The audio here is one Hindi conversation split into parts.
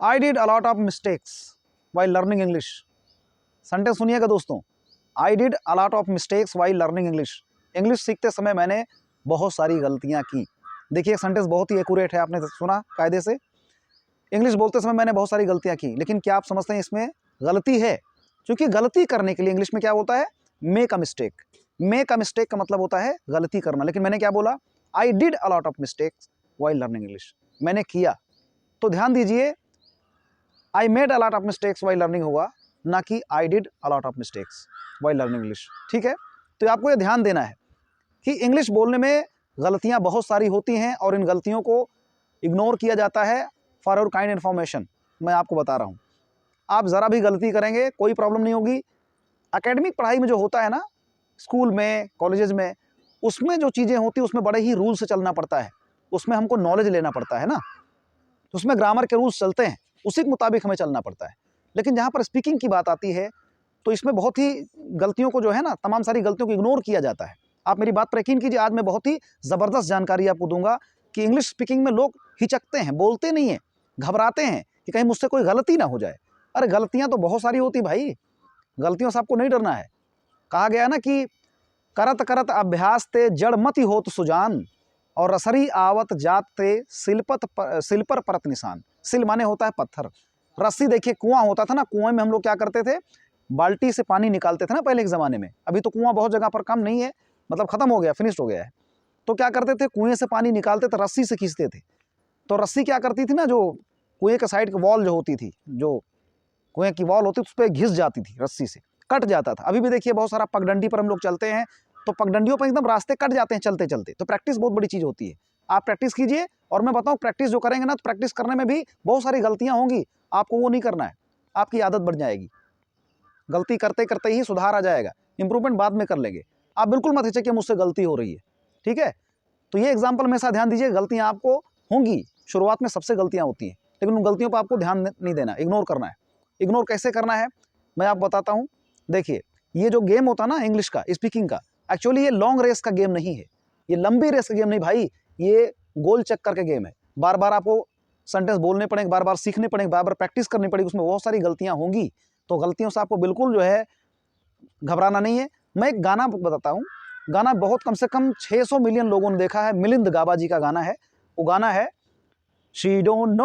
I did a lot of mistakes while learning English. Sentence सुनिएगा दोस्तों, I did a lot of mistakes while learning English. English सीखते समय मैंने बहुत सारी गलतियां की। देखिए सेंटेंस बहुत ही एक्यूरेट है, आपने सुना कायदे से। इंग्लिश बोलते समय मैंने बहुत सारी गलतियां की, लेकिन क्या आप समझते हैं इसमें गलती है? क्योंकि गलती करने के लिए इंग्लिश में क्या होता है? Make a mistake. Make a mistake का मतलब होता है गलती करना, लेकिन मैंने क्या बोला? I did a lot of mistakes while learning English. मैंने किया, तो ध्यान दीजिए I made a lot of mistakes while learning होगा, ना कि I did a lot of mistakes while learning English. ठीक है, तो आपको ये ध्यान देना है कि इंग्लिश बोलने में गलतियां बहुत सारी होती हैं और इन गलतियों को इग्नोर किया जाता है। फॉर और काइंड इन्फॉर्मेशन मैं आपको बता रहा हूँ, आप ज़रा भी गलती करेंगे कोई प्रॉब्लम नहीं होगी। एकेडमिक पढ़ाई में जो होता है ना, स्कूल में कॉलेजेस में, उसमें जो चीज़ें होती हैं उसमें बड़े ही रूल से चलना पड़ता है, उसमें हमको नॉलेज लेना पड़ता है ना, तो उसमें ग्रामर के रूल्स चलते हैं, उसी के मुताबिक हमें चलना पड़ता है। लेकिन जहाँ पर स्पीकिंग की बात आती है तो इसमें बहुत ही गलतियों को जो है ना, तमाम सारी गलतियों को इग्नोर किया जाता है। आप मेरी बात पर यकीन कीजिए, आज मैं बहुत ही ज़बरदस्त जानकारी आपको दूंगा कि इंग्लिश स्पीकिंग में लोग हिचकते हैं, बोलते नहीं हैं, घबराते हैं कि कहीं मुझसे कोई गलती ना हो जाए। अरे गलतियां तो बहुत सारी होती भाई, गलतियों से आपको नहीं डरना है। कहा गया ना कि करत करत अभ्यास ते जड़ मति होत सुजान, और रसरी आवत जात ते सिल पर परत निशान। सिल माने होता है पत्थर, रस्सी देखिए कुआं होता था ना, कुएं में हम लोग क्या करते थे? बाल्टी से पानी निकालते थे ना पहले के ज़माने में। अभी तो कुआं बहुत जगह पर कम नहीं है, मतलब ख़त्म हो गया, फिनिश्ड हो गया है। तो क्या करते थे? कुएं से पानी निकालते थे, रस्सी से खींचते थे। तो रस्सी क्या करती थी ना, जो कुएं के साइड की वॉल जो होती थी, जो कुएं की वॉल होती थी, उस पर घिस जाती थी, रस्सी से कट जाता था। अभी भी देखिए बहुत सारा पगडंडी पर हम लोग चलते हैं तो पगडंडियों पर एकदम रास्ते कट जाते हैं चलते चलते। तो प्रैक्टिस बहुत बड़ी चीज़ होती है, आप प्रैक्टिस कीजिए। और मैं बताऊं, प्रैक्टिस जो करेंगे ना, तो प्रैक्टिस करने में भी बहुत सारी गलतियां होंगी, आपको वो नहीं करना है, आपकी आदत बढ़ जाएगी। गलती करते करते ही सुधार आ जाएगा, इंप्रूवमेंट बाद में कर लेंगे। आप बिल्कुल मत हिचकिए मुझसे गलती हो रही है, ठीक है? तो ये एग्जाम्पल हमेशा ध्यान दीजिए, गलतियां आपको होंगी, शुरुआत में सबसे गलतियां होती हैं, लेकिन उन गलतियों पर आपको ध्यान नहीं देना, इग्नोर करना है। इग्नोर कैसे करना है मैं आपको बताता हूँ। देखिए ये जो गेम होता है ना इंग्लिश का, स्पीकिंग का, एक्चुअली ये लॉन्ग रेस का गेम नहीं है, ये लंबी रेस का गेम नहीं भाई, ये गोल चक्कर का गेम है। बार बार आपको सेंटेंस बोलने पड़ेंगे, बार बार सीखने पड़ेंगे, बार बार प्रैक्टिस करनी पड़ेगी, उसमें बहुत सारी गलतियां होंगी। तो गलतियों से आपको बिल्कुल जो है घबराना नहीं है। मैं एक गाना बताता हूँ, गाना बहुत कम से कम 600 मिलियन लोगों ने देखा है, मिलिंद गाबा जी का गाना है। वो गाना है शी डोंट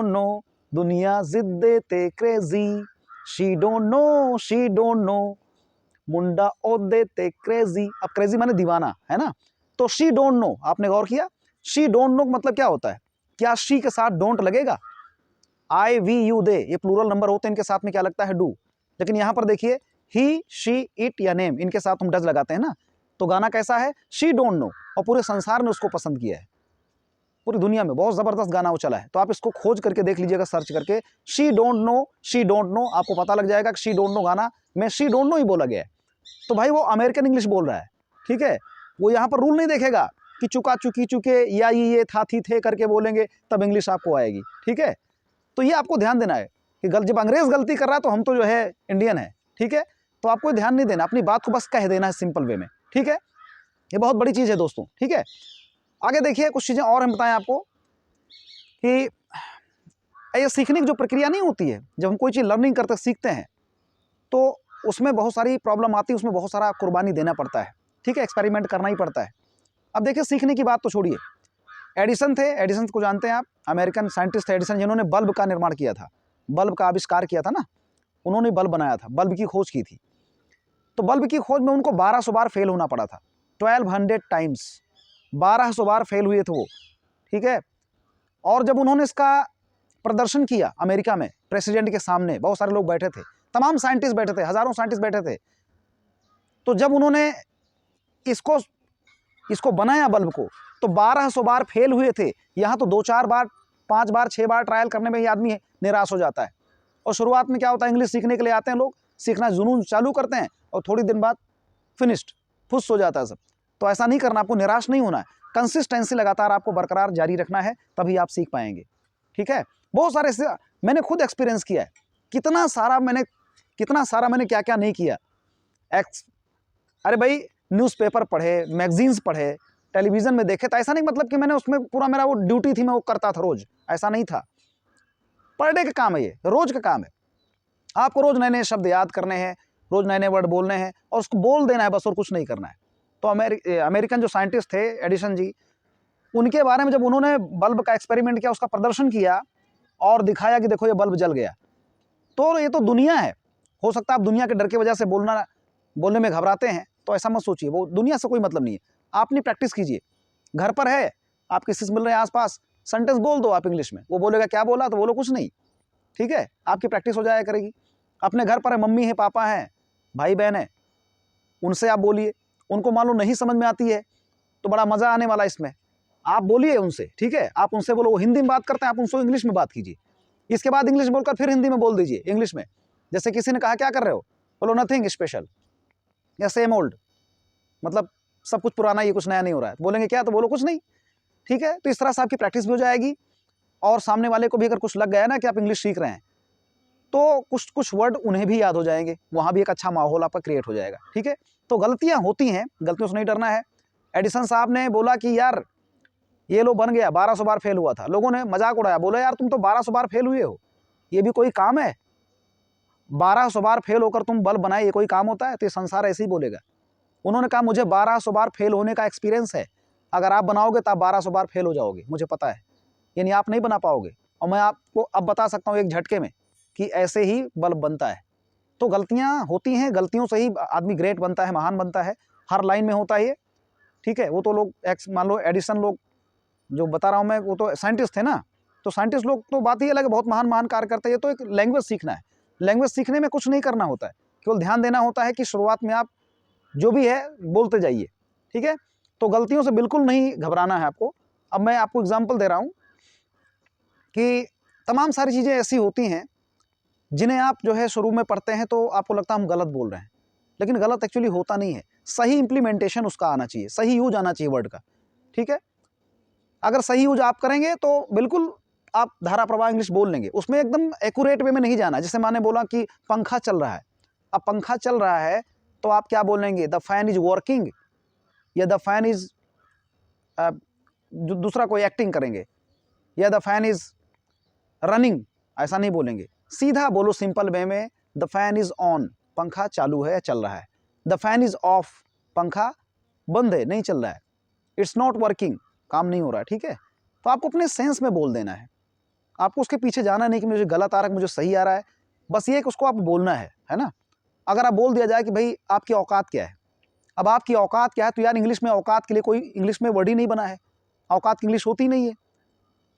नो दुनिया जिद्दे ते क्रेजी, शी डोंट नो मुंडा ओदे ते क्रेजी। अब क्रेजी माने दीवाना है ना, तो शी डोंट नो, आपने गौर किया? शी डोंट नो मतलब क्या होता है? क्या शी के साथ डोंट लगेगा? आई वी यू दे, ये प्लूरल नंबर होते हैं, इनके साथ में क्या लगता है? डू। लेकिन यहां पर देखिए ही शी इट या नेम, इनके साथ हम डज लगाते हैं ना। तो गाना कैसा है? शी डोंट नो, और पूरे संसार ने उसको पसंद किया है, पूरी दुनिया में बहुत जबरदस्त गाना वो चला है। तो आप इसको खोज करके देख लीजिएगा, सर्च करके शी डोंट नो, आपको पता लग जाएगा कि शी डोंट नो गाना में शी डोंट नो ही बोला गया है। तो भाई वो अमेरिकन इंग्लिश बोल रहा है, ठीक है? वो यहाँ पर रूल नहीं देखेगा कि चुका चुकी चुके या ये था थी थे करके बोलेंगे तब इंग्लिश आपको आएगी, ठीक है? तो ये आपको ध्यान देना है कि जब अंग्रेज गलती कर रहा है तो हम तो जो है इंडियन है, ठीक है? तो आपको ध्यान नहीं देना, अपनी बात को बस कह देना है सिंपल वे में, ठीक है? ये बहुत बड़ी चीज़ है दोस्तों, ठीक है? आगे देखिए कुछ चीज़ें और हम बताएं आपको कि ये सीखने की जो प्रक्रिया नहीं होती है, जब हम कोई चीज़ लर्निंग करते सीखते हैं तो उसमें बहुत सारी प्रॉब्लम आती है, उसमें बहुत सारा कुर्बानी देना पड़ता है, ठीक है? एक्सपेरिमेंट करना ही पड़ता है। अब देखिए सीखने की बात तो छोड़िए, एडिसन थे, एडिसन को जानते हैं आप, अमेरिकन साइंटिस्ट थे एडिसन, जिन्होंने बल्ब का निर्माण किया था, बल्ब का आविष्कार किया था ना, उन्होंने बल्ब बनाया था, बल्ब की खोज की थी। तो बल्ब की खोज में उनको 1200 बार फेल होना पड़ा था, 1200 टाइम्स, 1200 बार फेल हुए थे वो, ठीक है? और जब उन्होंने इसका प्रदर्शन किया अमेरिका में, प्रेसिडेंट के सामने बहुत सारे लोग बैठे थे, तमाम साइंटिस्ट बैठे थे, हजारों साइंटिस्ट बैठे थे। तो जब उन्होंने इसको इसको बनाया बल्ब को, तो 1200 बार फेल हुए थे। यहाँ तो 2-4 बार, 5 बार, 6 बार ट्रायल करने में ही आदमी निराश हो जाता है। और शुरुआत में क्या होता है, इंग्लिश सीखने के लिए आते हैं लोग, सीखना जुनून चालू करते हैं और थोड़ी दिन बाद फिनिश्ड, फुस हो जाता है सब। तो ऐसा नहीं करना, आपको निराश नहीं होना है, कंसिस्टेंसी लगातार आपको बरकरार जारी रखना है, तभी आप सीख पाएंगे, ठीक है? बहुत सारे मैंने खुद एक्सपीरियंस किया है, कितना सारा मैंने क्या क्या नहीं किया। अरे भाई न्यूज़पेपर पढ़े, मैगजीन्स पढ़े, टेलीविज़न में देखे, तो ऐसा नहीं मतलब कि मैंने उसमें पूरा मेरा वो ड्यूटी थी, मैं वो करता था रोज़, ऐसा नहीं था। पर डे का काम है, ये रोज का काम है। आपको रोज नए नए शब्द याद करने हैं, रोज नए नए वर्ड बोलने हैं और उसको बोल देना है बस, और कुछ नहीं करना है। तो अमेरिकन जो साइंटिस्ट थे एडिसन जी, उनके बारे में जब उन्होंने बल्ब का एक्सपेरिमेंट किया, उसका प्रदर्शन किया और दिखाया कि देखो ये बल्ब जल गया, तो ये तो दुनिया है। हो सकता है आप दुनिया के डर की वजह से बोलने में घबराते हैं, तो ऐसा मत सोचिए, वो दुनिया से कोई मतलब नहीं है। आप अपनी प्रैक्टिस कीजिए, घर पर है, आप किसी से मिल रहे हैं आसपास, सेंटेंस बोल दो आप इंग्लिश में, वो बोलेगा क्या बोला, तो बोलो कुछ नहीं, ठीक है, आपकी प्रैक्टिस हो जाया करेगी। अपने घर पर है, मम्मी है, पापा हैं, भाई बहन है, उनसे आप बोलिए। उनको मान लो नहीं समझ में आती है तो बड़ा मज़ा आने वाला इसमें, आप बोलिए उनसे, ठीक है, आप उनसे बोलो, वो हिंदी में बात करते हैं, आप उनसे इंग्लिश में बात कीजिए। इसके बाद इंग्लिश बोलकर फिर हिंदी में बोल दीजिए इंग्लिश में। जैसे किसी ने कहा क्या कर रहे हो, बोलो नथिंग स्पेशल या सेम ओल्ड, मतलब सब कुछ पुराना, ये कुछ नया नहीं हो रहा है। बोलेंगे क्या, तो बोलो कुछ नहीं, ठीक है। तो इस तरह से आपकी प्रैक्टिस भी हो जाएगी और सामने वाले को भी अगर कुछ लग गया ना कि आप इंग्लिश सीख रहे हैं, तो कुछ कुछ वर्ड उन्हें भी याद हो जाएंगे, वहाँ भी एक अच्छा माहौल आपका क्रिएट हो जाएगा, ठीक है। तो गलतियाँ होती हैं, गलतियों से नहीं डरना है। एडिसन साहब ने बोला कि यार ये लो बन गया, 1200 बार फेल हुआ था, लोगों ने मजाक उड़ाया, बोला यार तुम तो 1200 बार फेल हुए हो, ये भी कोई काम है, 1200 बार फेल होकर तुम बल्ब बनाए, ये कोई काम होता है? तो ये संसार ऐसे ही बोलेगा। उन्होंने कहा मुझे 1200 बार फेल होने का एक्सपीरियंस है, अगर आप बनाओगे तो आप 1200 बार फेल हो जाओगे, मुझे पता है, यानी आप नहीं बना पाओगे। और मैं आपको अब बता सकता हूँ एक झटके में कि ऐसे ही बल्ब बनता है। तो गलतियाँ होती हैं, गलतियों से ही आदमी ग्रेट बनता है, महान बनता है, हर लाइन में होता है ये, ठीक है। वो तो लोग मान लो एडिसन लोग जो बता रहा हूँ मैं, वो तो साइंटिस्ट थे ना, तो साइंटिस्ट लोग तो बात ही अलग है, बहुत महान महान कार्य करते हैं। ये तो एक लैंग्वेज सीखना है, लैंग्वेज सीखने में कुछ नहीं करना होता है, केवल ध्यान देना होता है कि शुरुआत में आप जो भी है बोलते जाइए, ठीक है। तो गलतियों से बिल्कुल नहीं घबराना है आपको। अब मैं आपको एग्जाम्पल दे रहा हूँ कि तमाम सारी चीज़ें ऐसी होती हैं जिन्हें आप जो है शुरू में पढ़ते हैं तो आपको लगता है हम गलत बोल रहे हैं, लेकिन गलत एक्चुअली होता नहीं है। सही इंप्लीमेंटेशन उसका आना चाहिए, सही यूज आना चाहिए वर्ड का, ठीक है। अगर सही यूज आप करेंगे तो बिल्कुल आप धारा प्रवाह इंग्लिश बोल लेंगे, उसमें एकदम एक्यूरेट वे में नहीं जाना। जैसे मैंने बोला कि पंखा चल रहा है, अब पंखा चल रहा है तो आप क्या बोलेंगे, द फैन इज वर्किंग, या द फैन इज दूसरा कोई एक्टिंग करेंगे, या द फैन इज रनिंग, ऐसा नहीं बोलेंगे। सीधा बोलो सिंपल वे में, द फैन इज ऑन, पंखा चालू है, चल रहा है। द फैन इज ऑफ, पंखा बंद है, नहीं चल रहा है। इट्स नॉट वर्किंग, काम नहीं हो रहा है, ठीक है। तो आपको अपने सेंस में बोल देना है, आपको उसके पीछे जाना नहीं कि मुझे गलत आ रहा है, मुझे सही आ रहा है, बस ये कि उसको आप बोलना है ना। अगर आप बोल दिया जाए कि भाई आपकी औकात क्या है, अब आपकी औकात क्या है, तो यार इंग्लिश में औकात के लिए कोई इंग्लिश में वर्ड ही नहीं बना है, औकात की इंग्लिश होती नहीं है।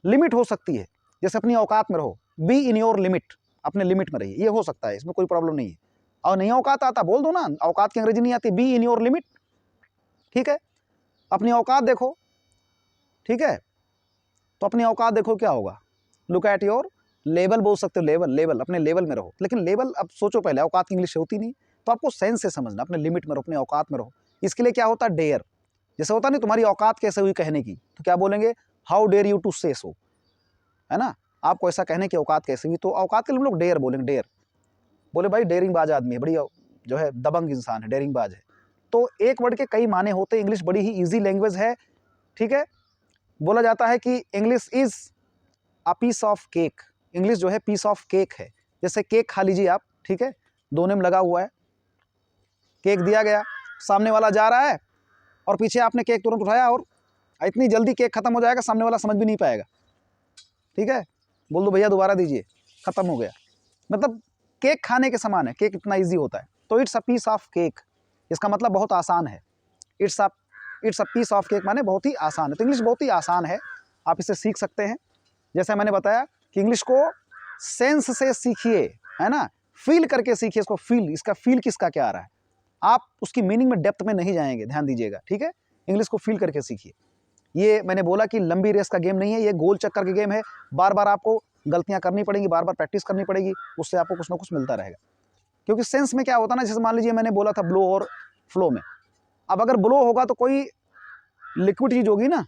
लिमिट हो सकती है, जैसे अपनी औकात में रहो, बी इन योर लिमिट, अपने लिमिट में रहिए, ये हो सकता है, इसमें कोई प्रॉब्लम नहीं है। और नहीं औकात आता बोल दो ना, औकात की अंग्रेजी नहीं आती, बी इन योर लिमिट, ठीक है। अपनी औकात देखो, ठीक है। तो अपनी औकात देखो क्या होगा, लुक एट योर लेवल बोल सकते हो, लेवल, लेवल अपने लेवल में रहो। लेकिन लेवल अब सोचो पहले, औकात की इंग्लिश होती नहीं, तो आपको सेंस से समझना, अपने लिमिट में रहो, अपने औकात में रहो। इसके लिए क्या होता है, डेयर, जैसे होता नहीं तुम्हारी औकात कैसे हुई कहने की, तो क्या बोलेंगे, हाउ डेयर यू टू से सो, है ना, आपको ऐसा कहने की औकात कैसे हुई, तो औकात के लिए हम लोग डेयर बोलेंगे। डेयर बोले भाई डेयरिंग बाज आदमी है, बड़ी जो है दबंग इंसान है, डेयरिंग बाज है। तो एक वर्ड के कई माने होते हैं, इंग्लिश बड़ी ही ईजी लैंग्वेज है, ठीक है। बोला जाता है कि English is a piece of cake, English जो है पीस ऑफ केक है। जैसे केक खा लीजिए आप, ठीक है, दोनों में लगा हुआ है, केक दिया गया, सामने वाला जा रहा है और पीछे आपने केक तुरंत उठाया और इतनी जल्दी केक खत्म हो जाएगा, सामने वाला समझ भी नहीं पाएगा, ठीक है। बोल दो भैया दोबारा दीजिए, खत्म हो गया, मतलब केक खाने के समान है, केक इतना ईजी होता है। तो it's a piece of cake, इसका मतलब बहुत आसान है, it's a piece of cake माने बहुत ही आसान है। तो इंग्लिश बहुत ही आसान है, आप इसे सीख सकते हैं। जैसे मैंने बताया कि इंग्लिश को सेंस से सीखिए, है ना, फील करके सीखिए इसको, फील, इसका फील किसका क्या आ रहा है, आप उसकी मीनिंग में डेप्थ में नहीं जाएंगे, ध्यान दीजिएगा, ठीक है। इंग्लिश को फील करके सीखिए। ये मैंने बोला कि लंबी रेस का गेम नहीं है, ये गोल चक्कर का गेम है, बार बार आपको गलतियां करनी पड़ेंगी, बार बार प्रैक्टिस करनी पड़ेगी, उससे आपको कुछ ना कुछ मिलता रहेगा। क्योंकि सेंस में क्या होता है ना, जैसे मान लीजिए मैंने बोला था ब्लो और फ्लो में, अब अगर ब्लो होगा तो कोई लिक्विड चीज होगी ना,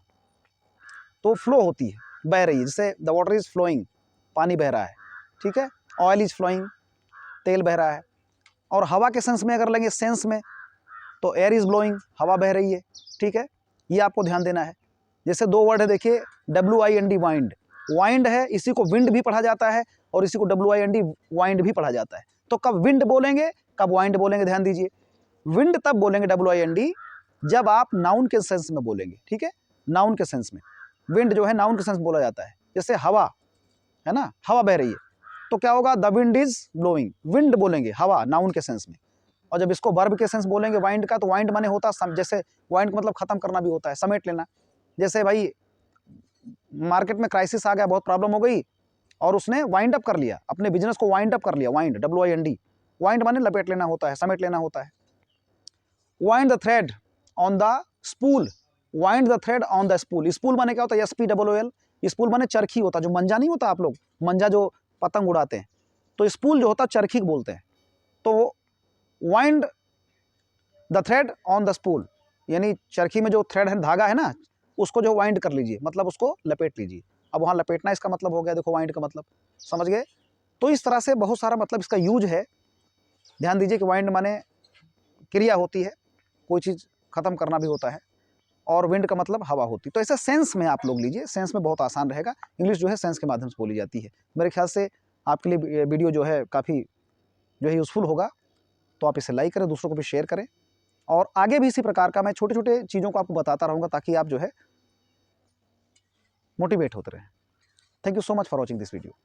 तो फ्लो होती है, बह रही है, जैसे द वाटर इज फ्लोइंग, पानी बह रहा है, ठीक है। ऑयल इज फ्लोइंग, तेल बह रहा है। और हवा के सेंस में अगर लेंगे, सेंस में, तो एयर इज ब्लोइंग, हवा बह रही है, ठीक है। ये आपको ध्यान देना है। जैसे दो वर्ड है देखिए, WIND वाइंड, वाइंड है, इसी को विंड भी पढ़ा जाता है और इसी को WIND वाइंड भी पढ़ा जाता है। तो कब विंड बोलेंगे, कब वाइंड बोलेंगे, ध्यान दीजिए। विंड तब बोलेंगे WIND जब आप नाउन के सेंस में बोलेंगे, ठीक है, नाउन के सेंस में। विंड जो है नाउन के सेंस में बोला जाता है, जैसे हवा है ना, हवा बह रही है तो क्या होगा, the wind is blowing, wind बोलेंगे हवा नाउन के सेंस में। और जब इसको वर्ब के सेंस बोलेंगे वाइंड का, तो वाइंड माने होता है, जैसे वाइंड का मतलब खत्म करना भी होता है, समेट लेना। जैसे भाई मार्केट में क्राइसिस आ गया, बहुत प्रॉब्लम हो गई और उसने वाइंड अप कर लिया, अपने बिजनेस को वाइंड अप कर लिया, वाइंड WIND, वाइंड माने लपेट लेना होता है, समेट लेना होता है। Wind the thread on the spool, wind the thread on the spool, spool माने क्या होता है, SPOOL, स्पूल माने चरखी होता है, जो मंजा नहीं होता, आप लोग मंजा जो पतंग उड़ाते हैं, तो स्पूल जो होता है चरखी बोलते हैं। तो wind the thread on the spool, यानी चरखी में जो थ्रेड है, धागा है ना, उसको जो वाइंड कर लीजिए, मतलब उसको लपेट लीजिए। अब वहाँ लपेटना इसका मतलब हो गया, देखो वाइंड का मतलब समझ गए। तो इस तरह से बहुत सारा मतलब इसका यूज है। ध्यान दीजिए कि वाइंड माने क्रिया होती है, कोई चीज़ खत्म करना भी होता है, और विंड का मतलब हवा होती है। तो ऐसे सेंस में आप लोग लीजिए, सेंस में बहुत आसान रहेगा। इंग्लिश जो है सेंस के माध्यम से बोली जाती है। मेरे ख्याल से आपके लिए वीडियो जो है काफ़ी जो है यूज़फुल होगा, तो आप इसे लाइक करें, दूसरों को भी शेयर करें, और आगे भी इसी प्रकार का मैं छोटे छोटे चीज़ों को आपको बताता रहूँगा, ताकि आप जो है मोटिवेट होते रहें। Thank you so much for watching this video.